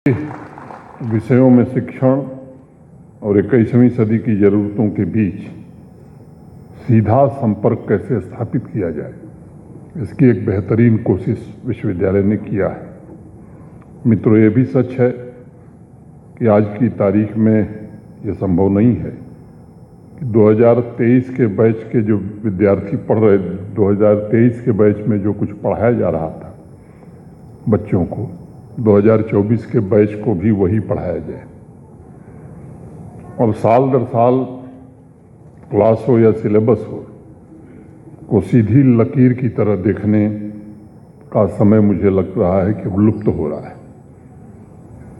विषयों में शिक्षण और 21वीं सदी की ज़रूरतों के बीच सीधा संपर्क कैसे स्थापित किया जाए, इसकी एक बेहतरीन कोशिश विश्वविद्यालय ने किया है। मित्रों, ये भी सच है कि आज की तारीख में ये संभव नहीं है कि 2023 के बैच के जो विद्यार्थी पढ़ रहे, 2023 के बैच में जो कुछ पढ़ाया जा रहा था बच्चों को, 2024 के बैच को भी वही पढ़ाया जाए। और साल दर साल क्लास हो या सिलेबस हो, को सीधी लकीर की तरह देखने का समय मुझे लग रहा है कि लुप्त हो रहा है।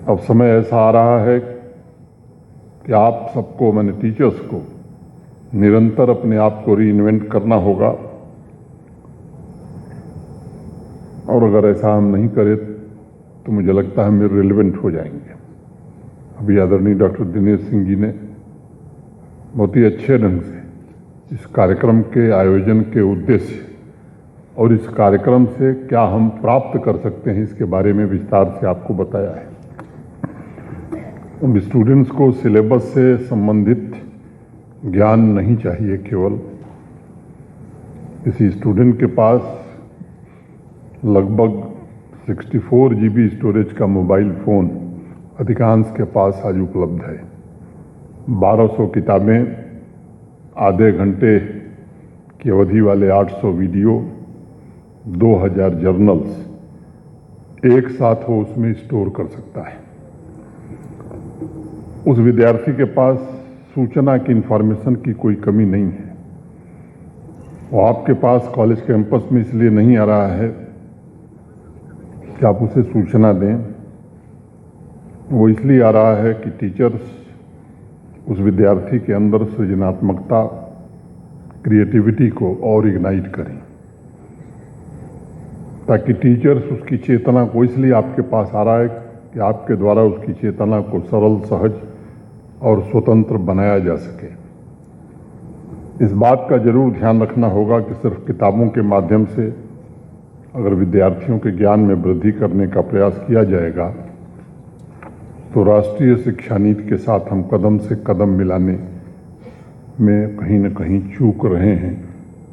अब समय ऐसा आ रहा है कि आप सबको, मैंने टीचर्स को, निरंतर अपने आप को रीइन्वेंट करना होगा। और अगर ऐसा हम नहीं करें तो मुझे लगता है हम रिलेवेंट हो जाएंगे। अभी आदरणीय डॉक्टर दिनेश सिंह जी ने बहुत ही अच्छे ढंग से इस कार्यक्रम के आयोजन के उद्देश्य और इस कार्यक्रम से क्या हम प्राप्त कर सकते हैं, इसके बारे में विस्तार से आपको बताया है। स्टूडेंट्स को सिलेबस से संबंधित ज्ञान नहीं चाहिए केवल। किसी स्टूडेंट के पास लगभग 64 GB स्टोरेज का मोबाइल फ़ोन अधिकांश के पास आज उपलब्ध है। 1200 किताबें, आधे घंटे की अवधि वाले 800 वीडियो, 2000 जर्नल्स एक साथ हो उसमें स्टोर कर सकता है। उस विद्यार्थी के पास सूचना की, इंफॉर्मेशन की कोई कमी नहीं है। वो आपके पास कॉलेज कैंपस में इसलिए नहीं आ रहा है कि आप उसे सूचना दें, वो इसलिए आ रहा है कि टीचर्स उस विद्यार्थी के अंदर सृजनात्मकता, क्रिएटिविटी को और इग्नाइट करें, ताकि टीचर्स उसकी चेतना को, इसलिए आपके पास आ रहा है कि आपके द्वारा उसकी चेतना को सरल, सहज और स्वतंत्र बनाया जा सके। इस बात का जरूर ध्यान रखना होगा कि सिर्फ किताबों के माध्यम से अगर विद्यार्थियों के ज्ञान में वृद्धि करने का प्रयास किया जाएगा तो राष्ट्रीय शिक्षा नीति के साथ हम कदम से कदम मिलाने में कहीं न कहीं चूक रहे हैं।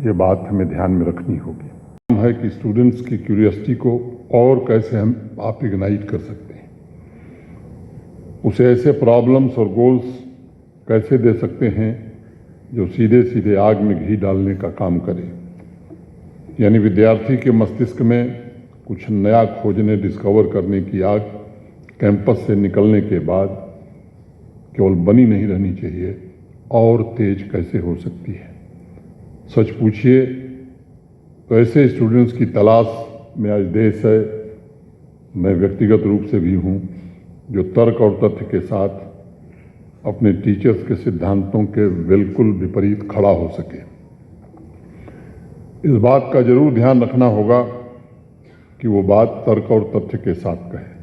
ये बात हमें ध्यान में रखनी होगी। है कि स्टूडेंट्स की क्यूरियोसिटी को और कैसे आप इग्नाइट कर सकते हैं, उसे ऐसे प्रॉब्लम्स और गोल्स कैसे दे सकते हैं जो सीधे सीधे आग में घी डालने का काम करें। यानी विद्यार्थी के मस्तिष्क में कुछ नया खोजने, डिस्कवर करने की आग कैंपस से निकलने के बाद केवल बनी नहीं रहनी चाहिए, और तेज कैसे हो सकती है। सच पूछिए तो ऐसे स्टूडेंट्स की तलाश में आज देश है। मैं व्यक्तिगत रूप से भी हूँ, जो तर्क और तथ्य के साथ अपने टीचर्स के सिद्धांतों के बिल्कुल विपरीत खड़ा हो सके। इस बात का जरूर ध्यान रखना होगा कि वो बात तर्क और तथ्य के साथ कहे।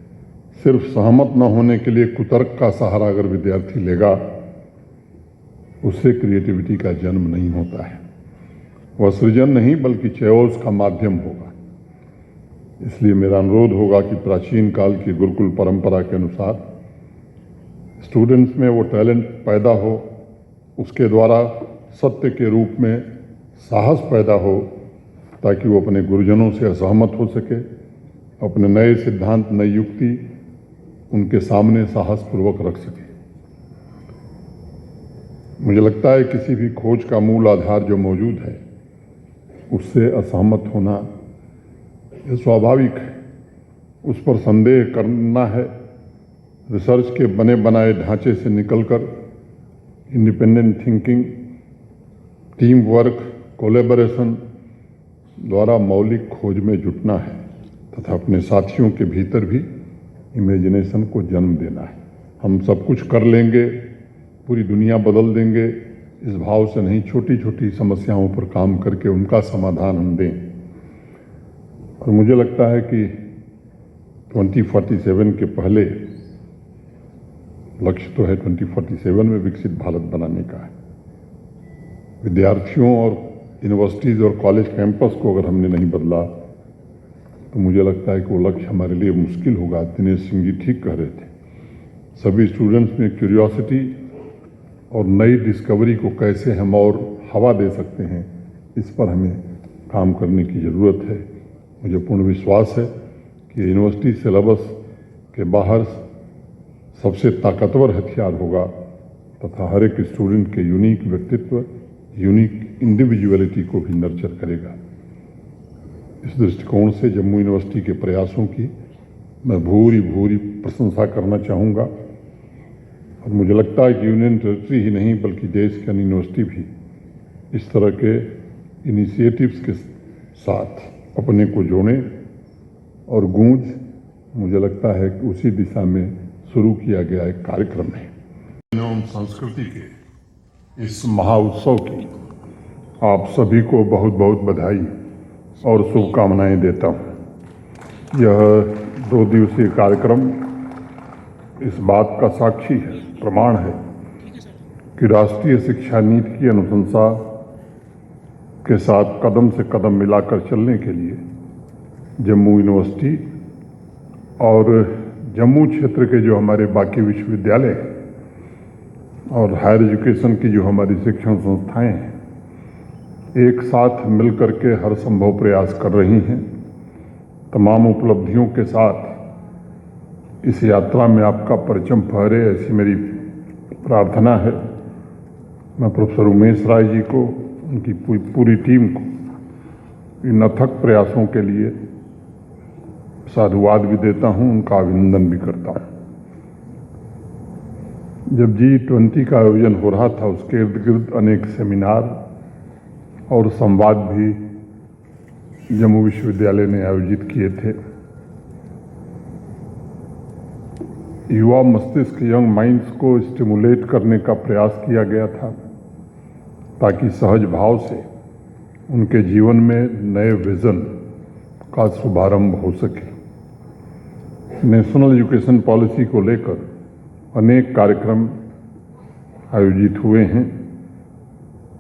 सिर्फ सहमत न होने के लिए कुतर्क का सहारा अगर विद्यार्थी लेगा, उससे क्रिएटिविटी का जन्म नहीं होता है। वह सृजन नहीं बल्कि चयोस का माध्यम होगा। इसलिए मेरा अनुरोध होगा कि प्राचीन काल की गुरुकुल परंपरा के अनुसार स्टूडेंट्स में वो टैलेंट पैदा हो, उसके द्वारा सत्य के रूप में साहस पैदा हो, ताकि वो अपने गुरुजनों से असहमत हो सके, अपने नए सिद्धांत, नई युक्ति उनके सामने साहसपूर्वक रख सके। मुझे लगता है किसी भी खोज का मूल आधार जो मौजूद है, उससे असहमत होना ये स्वाभाविक है। उस पर संदेह करना है। रिसर्च के बने बनाए ढांचे से निकलकर independent thinking, team work, collaboration द्वारा मौलिक खोज में जुटना है तथा अपने साथियों के भीतर भी इमेजिनेशन को जन्म देना है। हम सब कुछ कर लेंगे, पूरी दुनिया बदल देंगे, इस भाव से नहीं, छोटी छोटी समस्याओं पर काम करके उनका समाधान हम दें। और मुझे लगता है कि 2047 के पहले लक्ष्य तो है 2047 में विकसित भारत बनाने का है। विद्यार्थियों और यूनिवर्सिटीज़ और कॉलेज कैंपस को अगर हमने नहीं बदला तो मुझे लगता है कि वो लक्ष्य हमारे लिए मुश्किल होगा। दिनेश सिंह जी ठीक कह रहे थे, सभी स्टूडेंट्स में क्यूरियोसिटी और नई डिस्कवरी को कैसे हम और हवा दे सकते हैं, इस पर हमें काम करने की ज़रूरत है। मुझे पूर्ण विश्वास है कि यूनिवर्सिटी सिलेबस के बाहर सबसे ताकतवर हथियार होगा तथा हर एक स्टूडेंट के यूनिक व्यक्तित्व, यूनिक इंडिविजुअलिटी को भी नर्चर करेगा। इस दृष्टिकोण से जम्मू यूनिवर्सिटी के प्रयासों की मैं भूरी भूरी प्रशंसा करना चाहूँगा और मुझे लगता है कि यूनियन टेरिटरी ही नहीं बल्कि देश की अन्य यूनिवर्सिटी भी इस तरह के इनिशिएटिव्स के साथ अपने को जोड़ें और गूंज मुझे लगता है कि उसी दिशा में शुरू किया गया एक कार्यक्रम है। एवं संस्कृति के इस महाउत्सव की आप सभी को बहुत बहुत बधाई और शुभकामनाएं देता हूँ। यह 2 दिवसीय कार्यक्रम इस बात का साक्षी है, प्रमाण है कि राष्ट्रीय शिक्षा नीति की अनुशंसा के साथ कदम से कदम मिलाकर चलने के लिए जम्मू यूनिवर्सिटी और जम्मू क्षेत्र के जो हमारे बाकी विश्वविद्यालय हैं और हायर एजुकेशन की जो हमारी शिक्षण संस्थाएं हैं, एक साथ मिलकर के हर संभव प्रयास कर रही हैं। तमाम उपलब्धियों के साथ इस यात्रा में आपका परचम फहरे, ऐसी मेरी प्रार्थना है। मैं प्रोफेसर उमेश राय जी को, उनकी पूरी टीम को इन अथक प्रयासों के लिए साधुवाद भी देता हूं, उनका अभिनंदन भी करता हूं। जब G20 का आयोजन हो रहा था, उसके इर्द गिर्द अनेक सेमिनार और संवाद भी जम्मू विश्वविद्यालय ने आयोजित किए थे। युवा मस्तिष्क, यंग माइंड्स को स्टिमुलेट करने का प्रयास किया गया था ताकि सहज भाव से उनके जीवन में नए विजन का शुभारंभ हो सके। नेशनल एजुकेशन पॉलिसी को लेकर अनेक कार्यक्रम आयोजित हुए हैं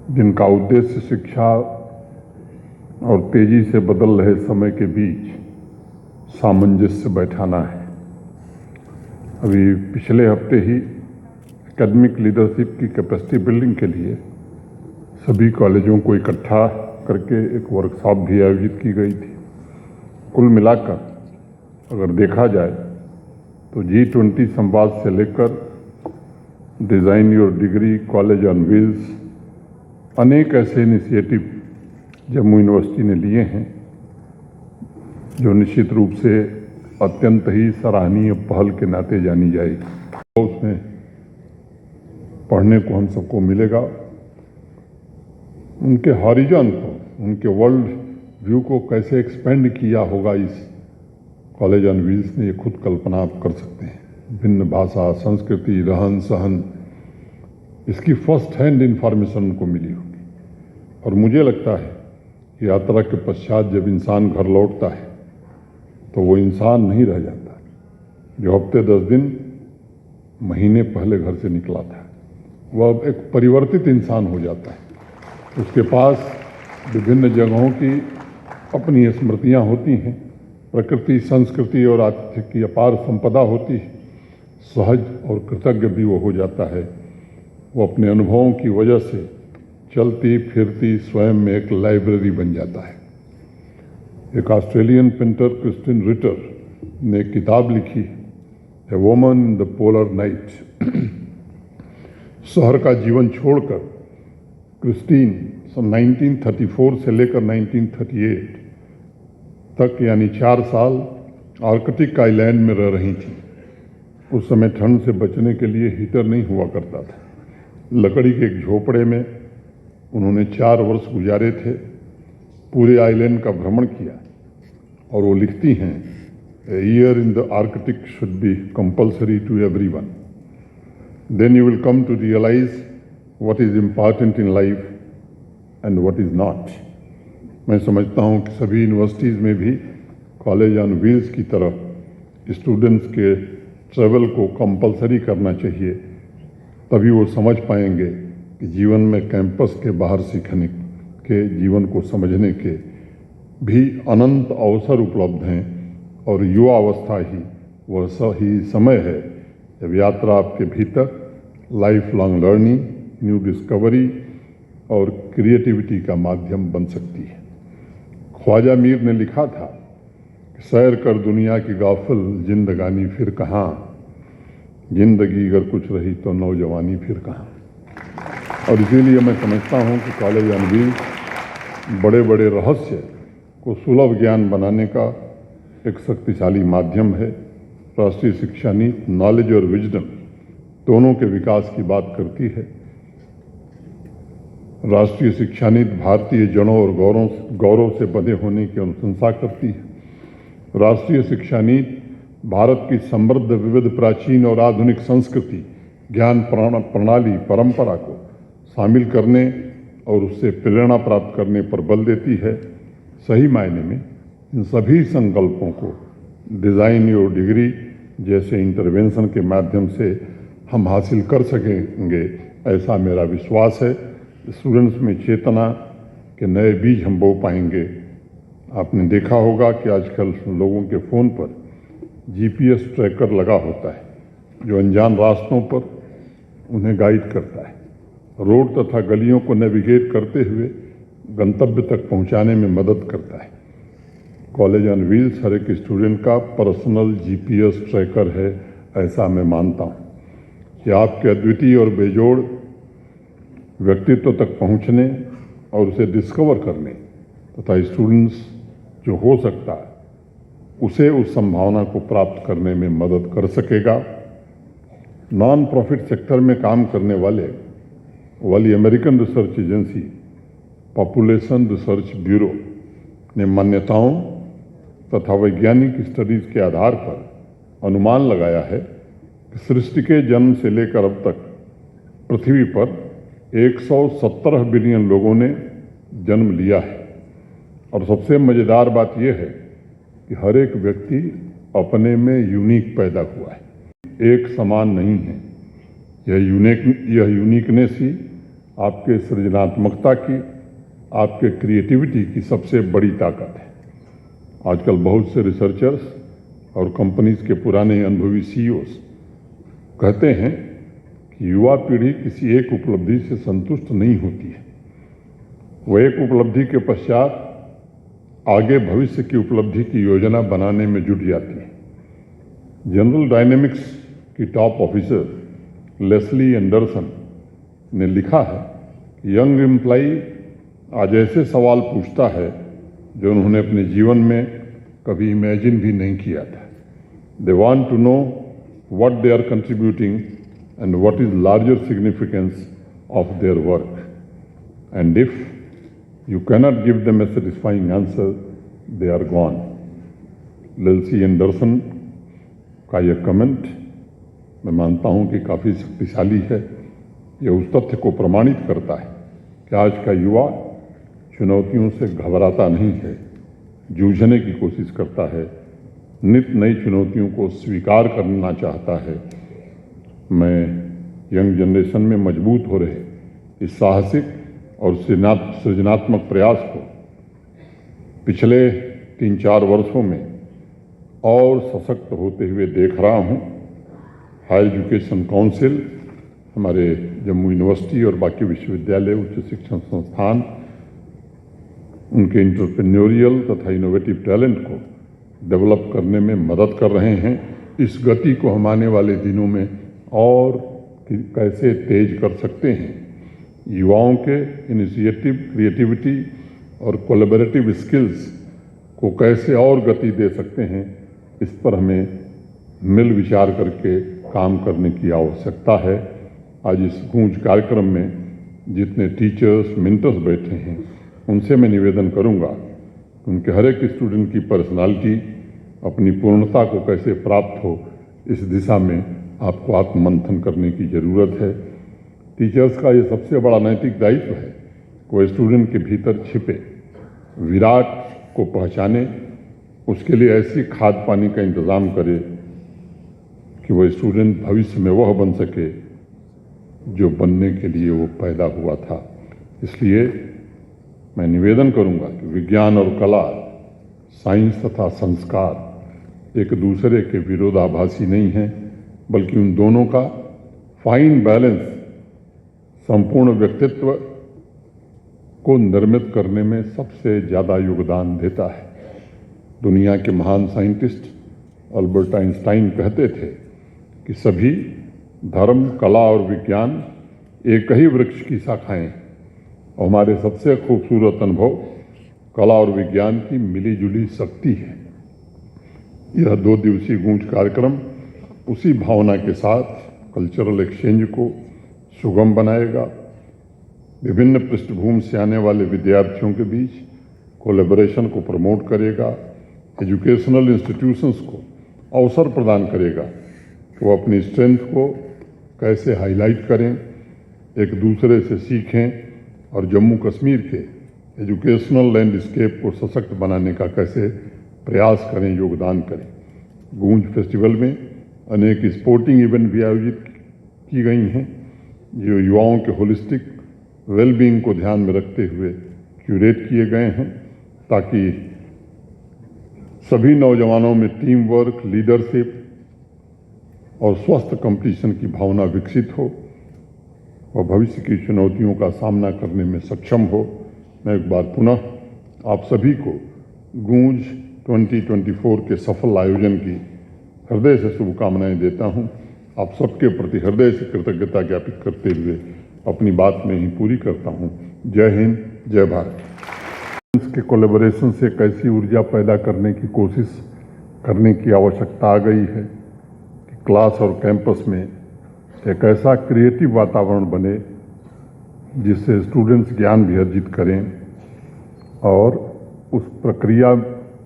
जिनका उद्देश्य शिक्षा और तेजी से बदल रहे समय के बीच सामंजस्य बैठाना है। अभी पिछले हफ्ते ही एकेडमिक लीडरशिप की कैपेसिटी बिल्डिंग के लिए सभी कॉलेजों को इकट्ठा करके एक वर्कशॉप भी आयोजित की गई थी। कुल मिलाकर अगर देखा जाए तो G20 संवाद से लेकर design your degree, college on wheels, अनेक ऐसे इनिशिएटिव जम्मू यूनिवर्सिटी ने लिए हैं जो निश्चित रूप से अत्यंत ही सराहनीय पहल के नाते जानी जाएगी। तो उसमें पढ़ने को हम सबको मिलेगा। उनके हॉरिजन को, उनके वर्ल्ड व्यू को कैसे एक्सपेंड किया होगा इस कॉलेज ऑन व्हील्स ने, ये खुद कल्पना आप कर सकते हैं। भिन्न भाषा, संस्कृति, रहन सहन, इसकी फर्स्ट हैंड इंफॉर्मेशन उनको मिली होगी। और मुझे लगता है कि यात्रा के पश्चात जब इंसान घर लौटता है तो वो इंसान नहीं रह जाता जो हफ्ते 10 दिन महीने पहले घर से निकला था। वह अब एक परिवर्तित इंसान हो जाता है। उसके पास विभिन्न जगहों की अपनी स्मृतियाँ होती हैं, प्रकृति, संस्कृति और आतिथ्य की अपार संपदा होती है। सहज और कृतज्ञ भी वो हो जाता है। वो अपने अनुभवों की वजह से चलती फिरती स्वयं में एक लाइब्रेरी बन जाता है। एक ऑस्ट्रेलियन पेंटर क्रिस्टिन रिटर ने एक किताब लिखी, a woman in the polar night. शहर का जीवन छोड़कर क्रिस्टीन सन 1934 से लेकर 1938 तक यानी 4 साल आर्कटिक आइलैंड में रह रही थी। उस समय ठंड से बचने के लिए हीटर नहीं हुआ करता था। लकड़ी के एक झोपड़े में उन्होंने 4 वर्ष गुजारे थे। पूरे आइलैंड का भ्रमण किया और वो लिखती हैं, a year in the Arctic should be compulsory to everyone, then you will come to realise what is important in life and what is not. मैं समझता हूँ कि सभी यूनिवर्सिटीज़ में भी कॉलेज ऑन व्हील्स की तरह स्टूडेंट्स के ट्रैवल को कंपलसरी करना चाहिए, तभी वो समझ पाएंगे कि जीवन में कैंपस के बाहर सीखने के, जीवन को समझने के भी अनंत अवसर उपलब्ध हैं और युवा अवस्था ही वह सही समय है जब यात्रा आपके भीतर life long learning, new discovery और क्रिएटिविटी का माध्यम बन सकती है। ख्वाजा मीर ने लिखा था कि सैर कर दुनिया की गाफिल जिंदगानी फिर कहाँ, जिंदगी अगर कुछ रही तो नौजवानी फिर कहाँ। और इसीलिए मैं समझता हूँ कि कॉलेज ऑन व्हील्स बड़े बड़े रहस्य को सुलभ ज्ञान बनाने का एक शक्तिशाली माध्यम है। राष्ट्रीय शिक्षा नीति नॉलेज और विजडम दोनों के विकास की बात करती है। राष्ट्रीय शिक्षा नीति भारतीय जड़ों और गौरव से बंधे होने की अनुशंसा करती है। राष्ट्रीय शिक्षा नीति भारत की समृद्ध विविध प्राचीन और आधुनिक संस्कृति, ज्ञान प्रणाली, परंपरा को शामिल करने और उससे प्रेरणा प्राप्त करने पर बल देती है। सही मायने में इन सभी संकल्पों को डिज़ाइन और डिग्री जैसे इंटरवेंशन के माध्यम से हम हासिल कर सकेंगे, ऐसा मेरा विश्वास है। स्टूडेंट्स में चेतना के नए बीज हम बो पाएंगे। आपने देखा होगा कि आजकल लोगों के फ़ोन पर GPS ट्रैकर लगा होता है जो अनजान रास्तों पर उन्हें गाइड करता है, रोड तथा गलियों को नेविगेट करते हुए गंतव्य तक पहुंचाने में मदद करता है। कॉलेज ऑन व्हील्स हर एक स्टूडेंट का पर्सनल GPS ट्रैकर है, ऐसा मैं मानता हूं कि आपके अद्वितीय और बेजोड़ व्यक्तित्व तक पहुंचने और उसे डिस्कवर करने तथा स्टूडेंट्स जो हो सकता है उसे उस संभावना को प्राप्त करने में मदद कर सकेगा। नॉन प्रॉफिट सेक्टर में काम करने वाली American research agency population research bureau ने मान्यताओं तथा वैज्ञानिक स्टडीज के आधार पर अनुमान लगाया है कि सृष्टि के जन्म से लेकर अब तक पृथ्वी पर 117 बिलियन लोगों ने जन्म लिया है। और सबसे मज़ेदार बात यह है कि हर एक व्यक्ति अपने में यूनिक पैदा हुआ है, एक समान नहीं है। यह यूनिकनेस ही आपके सृजनात्मकता की, आपके क्रिएटिविटी की सबसे बड़ी ताकत है। आजकल बहुत से रिसर्चर्स और कंपनीज के पुराने अनुभवी CEOs कहते हैं कि युवा पीढ़ी किसी एक उपलब्धि से संतुष्ट नहीं होती है। वह एक उपलब्धि के पश्चात आगे भविष्य की उपलब्धि की योजना बनाने में जुट जाती है। जनरल डायनेमिक्स की टॉप ऑफिसर लेस्ली एंडरसन ने लिखा है कि यंग एम्प्लॉई आज ऐसे सवाल पूछता है जो उन्होंने अपने जीवन में कभी इमेजिन भी नहीं किया था। They want to know what they are contributing and what is larger significance of their work, and if you cannot give them a satisfying answer, they are gone. Leslie Anderson का यह comment मैं मानता हूं कि काफ़ी शक्तिशाली है। यह उस तथ्य को प्रमाणित करता है कि आज का युवा चुनौतियों से घबराता नहीं है, जूझने की कोशिश करता है, नित नई चुनौतियों को स्वीकार करना चाहता है। मैं यंग जनरेशन में मजबूत हो रहे इस साहसिक और सृजनात्मक प्रयास को पिछले 3-4 वर्षों में और सशक्त होते हुए देख रहा हूँ। हायर एजुकेशन काउंसिल, हमारे जम्मू यूनिवर्सिटी और बाकी विश्वविद्यालय, उच्च शिक्षण संस्थान उनके इंटरप्रेन्योरियल तथा इनोवेटिव टैलेंट को डेवलप करने में मदद कर रहे हैं। इस गति को हम आने वाले दिनों में और कैसे तेज कर सकते हैं, युवाओं के इनिशिएटिव, क्रिएटिविटी और कोलैबोरेटिव स्किल्स को कैसे और गति दे सकते हैं, इस पर हमें मिल विचार करके काम करने की आवश्यकता है। आज इस गूंज कार्यक्रम में जितने टीचर्स, मेंटर्स बैठे हैं, उनसे मैं निवेदन करूंगा उनके हर एक स्टूडेंट की पर्सनालिटी अपनी पूर्णता को कैसे प्राप्त हो, इस दिशा में आपको आत्ममंथन करने की ज़रूरत है। टीचर्स का ये सबसे बड़ा नैतिक दायित्व है कि वो स्टूडेंट के भीतर छिपे विराट को पहचाने, उसके लिए ऐसी खाद पानी का इंतज़ाम करे कि वो स्टूडेंट भविष्य में वह बन सके जो बनने के लिए वो पैदा हुआ था। इसलिए मैं निवेदन करूंगा कि विज्ञान और कला साइंस तथा संस्कार एक दूसरे के विरोधाभासी नहीं हैं, बल्कि उन दोनों का फाइन बैलेंस संपूर्ण व्यक्तित्व को निर्मित करने में सबसे ज़्यादा योगदान देता है। दुनिया के महान साइंटिस्ट अल्बर्ट आइंस्टाइन कहते थे कि सभी धर्म, कला और विज्ञान एक ही वृक्ष की शाखाएं। और हमारे सबसे खूबसूरत अनुभव कला और विज्ञान की मिलीजुली शक्ति है। यह 2 दिवसीय गूंज कार्यक्रम उसी भावना के साथ कल्चरल एक्सचेंज को सुगम बनाएगा, विभिन्न पृष्ठभूमि से आने वाले विद्यार्थियों के बीच कोलैबोरेशन को प्रमोट करेगा, एजुकेशनल इंस्टीट्यूशंस को अवसर प्रदान करेगा कि वो अपनी स्ट्रेंथ को कैसे हाईलाइट करें, एक दूसरे से सीखें और जम्मू कश्मीर के एजुकेशनल लैंडस्केप को सशक्त बनाने का कैसे प्रयास करें, योगदान करें। गूंज फेस्टिवल में अनेक स्पोर्टिंग इवेंट भी आयोजित की गई हैं जो युवाओं के होलिस्टिक वेलबींग को ध्यान में रखते हुए क्यूरेट किए गए हैं, ताकि सभी नौजवानों में टीम वर्क, लीडरशिप और स्वस्थ कंपटीशन की भावना विकसित हो और भविष्य की चुनौतियों का सामना करने में सक्षम हो। मैं एक बार पुनः आप सभी को गूंज 2024 के सफल आयोजन की हृदय से शुभकामनाएं देता हूं। आप सबके प्रति हृदय से कृतज्ञता ज्ञापित करते हुए अपनी बात में ही पूरी करता हूं। जय हिंद, जय भारत। इसके कोलैबोरेशन से कैसी ऊर्जा पैदा करने की कोशिश करने की आवश्यकता आ गई है कि क्लास और कैंपस में एक ऐसा क्रिएटिव वातावरण बने जिससे स्टूडेंट्स ज्ञान भी अर्जित करें और उस प्रक्रिया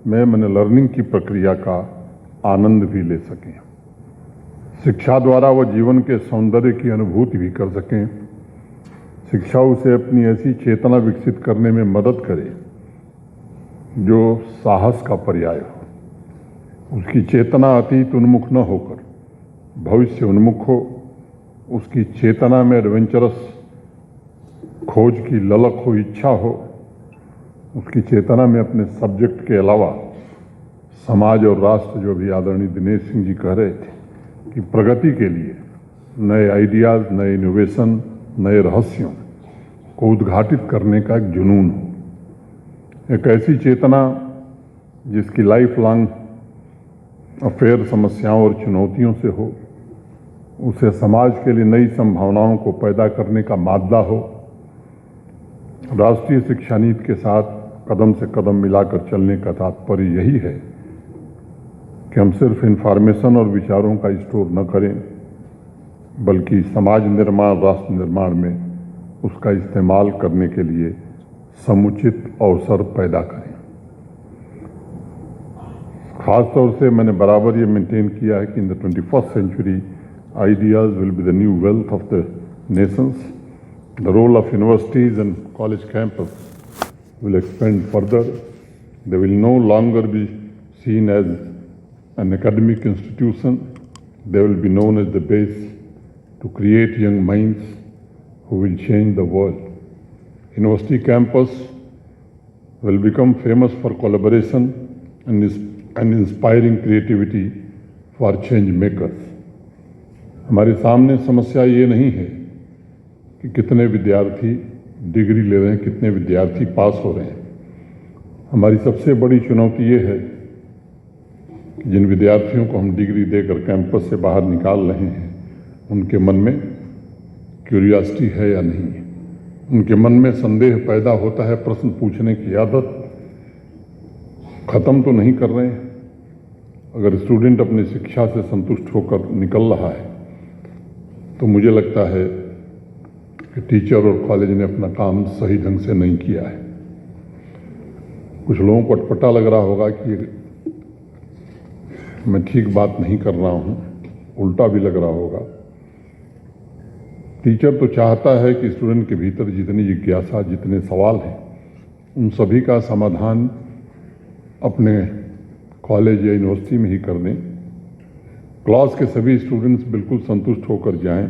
में लर्निंग की प्रक्रिया का आनंद भी ले सकें। शिक्षा द्वारा वह जीवन के सौंदर्य की अनुभूति भी कर सकें। शिक्षा उसे अपनी ऐसी चेतना विकसित करने में मदद करे जो साहस का पर्याय हो। उसकी चेतना अतीत उन्मुख न होकर भविष्य उन्मुख हो। उसकी चेतना में एडवेंचरस खोज की ललक हो, इच्छा हो। उसकी चेतना में अपने सब्जेक्ट के अलावा समाज और राष्ट्र, जो भी आदरणीय दिनेश सिंह जी कह रहे थे, कि प्रगति के लिए नए आइडियाज़, नए इनोवेशन, नए रहस्यों को उद्घाटित करने का एक जुनून हो। एक ऐसी चेतना जिसकी लाइफ लॉन्ग अफेयर समस्याओं और चुनौतियों से हो, उसे समाज के लिए नई संभावनाओं को पैदा करने का मादा हो। राष्ट्रीय शिक्षा नीति के साथ कदम से कदम मिलाकर चलने का तात्पर्य यही है कि हम सिर्फ इंफॉर्मेशन और विचारों का स्टोर न करें, बल्कि समाज निर्माण, राष्ट्र निर्माण में उसका इस्तेमाल करने के लिए समुचित अवसर पैदा करें। खास तौर से मैंने बराबर ये मेंटेन किया है कि in the 21st century ideas will be the new wealth of the nations. The role of universities and college campus will expand further. They will no longer be seen as an academic institution. They will be known as the base to create young minds who will change the world. University campus will become famous for collaboration and inspiring creativity for change makers. हमारे सामने समस्या ये नहीं है कि कितने विद्यार्थी degree ले रहे हैं, कितने विद्यार्थी पास हो रहे हैं। हमारी सबसे बड़ी चुनौती ये है कि जिन विद्यार्थियों को हम डिग्री देकर कैंपस से बाहर निकाल रहे हैं, उनके मन में क्यूरियोसिटी है या नहीं है। उनके मन में संदेह पैदा होता है, प्रश्न पूछने की आदत ख़त्म तो नहीं कर रहे हैं। अगर स्टूडेंट अपनी शिक्षा से संतुष्ट होकर निकल रहा है तो मुझे लगता है कि टीचर और कॉलेज ने अपना काम सही ढंग से नहीं किया है। कुछ लोगों को अटपटा लग रहा होगा कि मैं ठीक बात नहीं कर रहा हूँ, उल्टा भी लग रहा होगा। टीचर तो चाहता है कि स्टूडेंट के भीतर जितनी जिज्ञासा, जितने सवाल हैं, उन सभी का समाधान अपने कॉलेज या यूनिवर्सिटी में ही कर दें। क्लास के सभी स्टूडेंट्स बिल्कुल संतुष्ट होकर जाएं,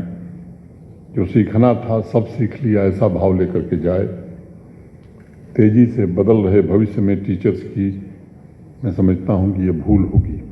जो सीखना था सब सीख लिया, ऐसा भाव लेकर के जाए। तेजी से बदल रहे भविष्य में टीचर्स की मैं समझता हूं कि ये भूल होगी।